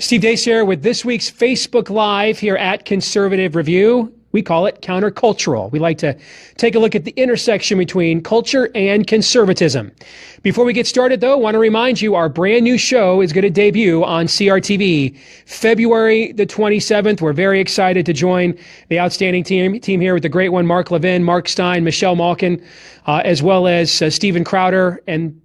Steve Deace here with this week's Facebook Live here at Conservative Review. We call it countercultural. We like to take a look at the intersection between culture and conservatism. Before we get started, though, I want to remind you our brand new show is going to debut on CRTV February the 27th. We're very excited to join the outstanding team here with the great one, Mark Levin, Mark Stein, Michelle Malkin, as well as Stephen Crowder, and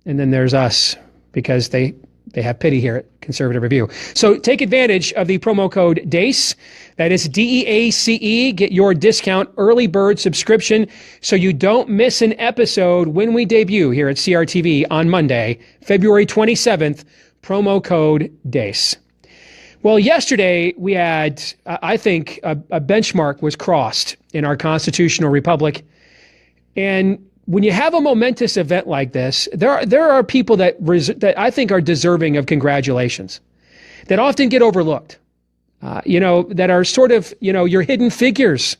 then there's us, because they have pity here at Conservative Review. So take advantage of the promo code DEACE. That is DEACE. Get your discount early bird subscription so you don't miss an episode when we debut here at CRTV on Monday, February 27th. Promo code DEACE. Well, yesterday we had, I think, a benchmark was crossed in our constitutional republic. And when you have a momentous event like this, there are people that I think are deserving of congratulations, that often get overlooked, that are sort of, your hidden figures,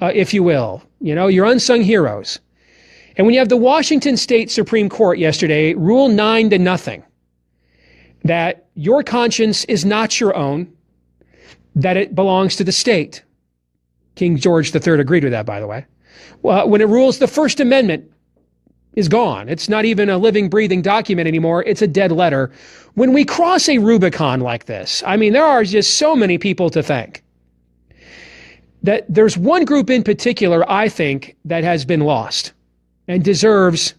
if you will, your unsung heroes. And when you have the Washington State Supreme Court yesterday rule 9-0, that your conscience is not your own, that it belongs to the state. King George III agreed with that, by the way. Well, when it rules the First Amendment is gone. It's not even a living, breathing document anymore. It's a dead letter. When we cross a Rubicon like this, there are just so many people to thank. That there's one group in particular, I think, that has been lost and deserves,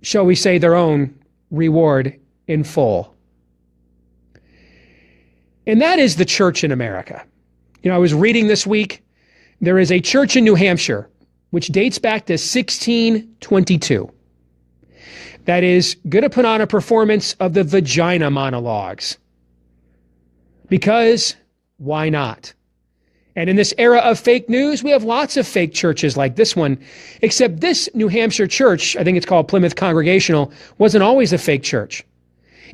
shall we say, their own reward in full. And that is the church in America. I was reading this week, there is a church in New Hampshire which dates back to 1622, that is going to put on a performance of the Vagina Monologues. Because why not? And in this era of fake news, we have lots of fake churches like this one, except this New Hampshire church, I think it's called Plymouth Congregational, wasn't always a fake church.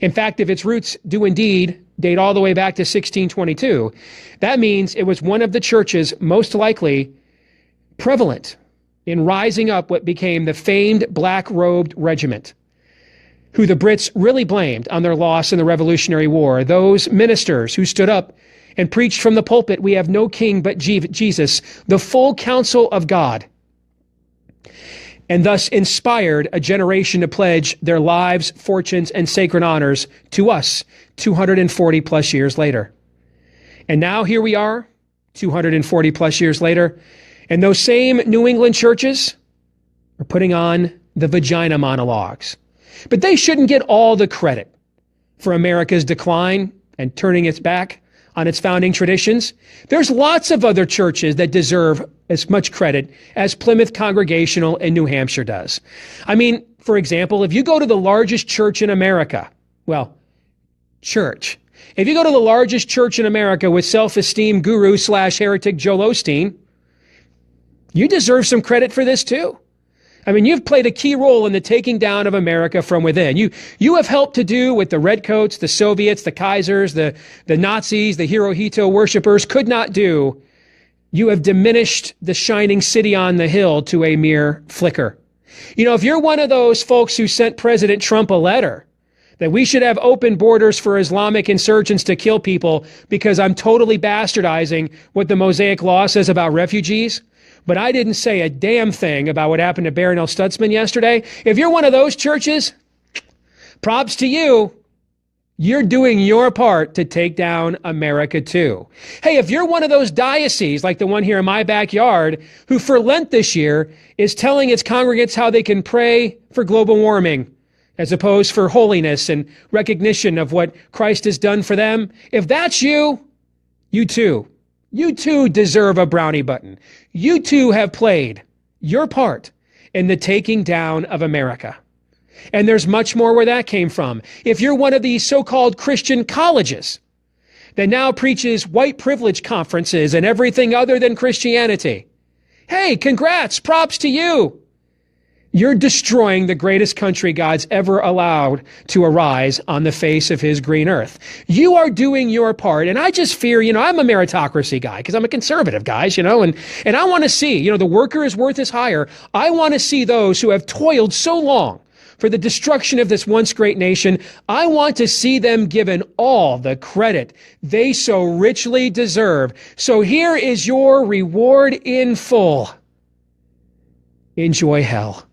In fact, if its roots do indeed date all the way back to 1622, that means it was one of the churches most likely prevalent in rising up what became the famed black-robed regiment, who the Brits really blamed on their loss in the Revolutionary War. Those ministers who stood up and preached from the pulpit, "We have no king but Jesus, the full counsel of God," and thus inspired a generation to pledge their lives, fortunes, and sacred honors to us 240 plus years later. And now here we are, 240 plus years later, and those same New England churches are putting on the Vagina Monologues. But they shouldn't get all the credit for America's decline and turning its back on its founding traditions. There's lots of other churches that deserve as much credit as Plymouth Congregational in New Hampshire does. For example, if you go to the largest church in America, if you go to the largest church in America with self-esteem guru / heretic Joel Osteen, you deserve some credit for this too. You've played a key role in the taking down of America from within. You have helped to do what the Redcoats, the Soviets, the Kaisers, the Nazis, the Hirohito worshippers could not do. You have diminished the shining city on the hill to a mere flicker. If you're one of those folks who sent President Trump a letter that we should have open borders for Islamic insurgents to kill people because I'm totally bastardizing what the Mosaic Law says about refugees, but I didn't say a damn thing about what happened to Barronelle Stutzman yesterday. If you're one of those churches, props to you. You're doing your part to take down America too. Hey, if you're one of those dioceses, like the one here in my backyard, who for Lent this year is telling its congregants how they can pray for global warming, as opposed for holiness and recognition of what Christ has done for them, if that's you, you too deserve a brownie button. You too have played your part in the taking down of America. And there's much more where that came from. If you're one of these so-called Christian colleges that now preaches white privilege conferences and everything other than Christianity, hey, congrats, props to you. You're destroying the greatest country God's ever allowed to arise on the face of his green earth. You are doing your part. And I just fear, I'm a meritocracy guy because I'm a conservative, guys, and I want to see, the worker is worth his hire. I want to see those who have toiled so long for the destruction of this once great nation. I want to see them given all the credit they so richly deserve. So here is your reward in full. Enjoy hell.